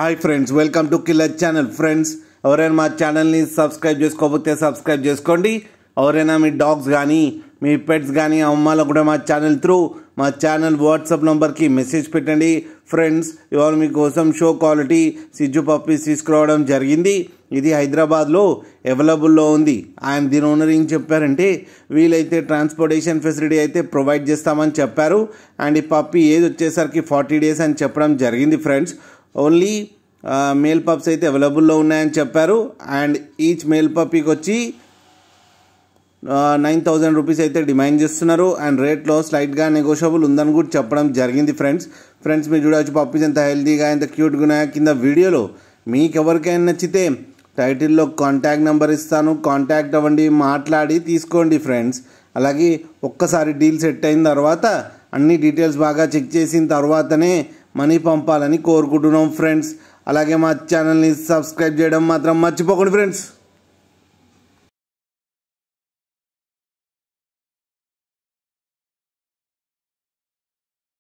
Hi friends, welcome to killer channel. Friends, ఎవరైనా మా ఛానల్ని సబ్స్క్రైబ్ చేసుకోకపోతే సబ్స్క్రైబ్ చేసుకోండి. ఎవరైనా మీ డాగ్స్ కానీ మీ పెట్స్ కానీ అమ్మాలకు కూడా మా ఛానల్ వాట్సాప్ నెంబర్కి మెసేజ్ పెట్టండి. ఫ్రెండ్స్, ఇవాళ మీకోసం షో క్వాలిటీ సిజ్జు పప్పీస్ తీసుకురావడం జరిగింది. ఇది హైదరాబాద్లో అవైలబుల్లో ఉంది. ఆయన దీని ఓనర్ ఏం చెప్పారంటే, వీలైతే ట్రాన్స్పోర్టేషన్ ఫెసిలిటీ అయితే ప్రొవైడ్ చేస్తామని చెప్పారు. అండ్ ఈ పప్పీ ఏజ్ వచ్చేసరికి 40 days అని చెప్పడం జరిగింది. ఫ్రెండ్స్, ఓన్లీ మేల్ పప్స్ అయితే అవైలబుల్లో ఉన్నాయని చెప్పారు. అండ్ ఈచ్ మేల్ పప్పీకి వచ్చి 9,000 రూపీస్ అయితే డిమాండ్ చేస్తున్నారు. అండ్ రేట్లో స్లైట్గా నెగోషియబుల్ ఉందని కూడా చెప్పడం జరిగింది. ఫ్రెండ్స్ మీరు చూడవచ్చు పప్పీస్ ఎంత హెల్తీగా ఎంత క్యూట్గా ఉన్నాయో. కింద వీడియోలో మీకు ఎవరికైనా నచ్చితే టైటిల్లో కాంటాక్ట్ నెంబర్ ఇస్తాను, కాంటాక్ట్ అవ్వండి, మాట్లాడి తీసుకోండి. ఫ్రెండ్స్, అలాగే ఒక్కసారి డీల్ సెట్ అయిన తర్వాత అన్ని డీటెయిల్స్ బాగా చెక్ చేసిన తర్వాతనే మనీ పంపాలని కోరుకుంటున్నాం. ఫ్రెండ్స్, అలాగే మా ఛానల్ని సబ్స్క్రైబ్ చేయడం మాత్రం మర్చిపోకండి. ఫ్రెండ్స్.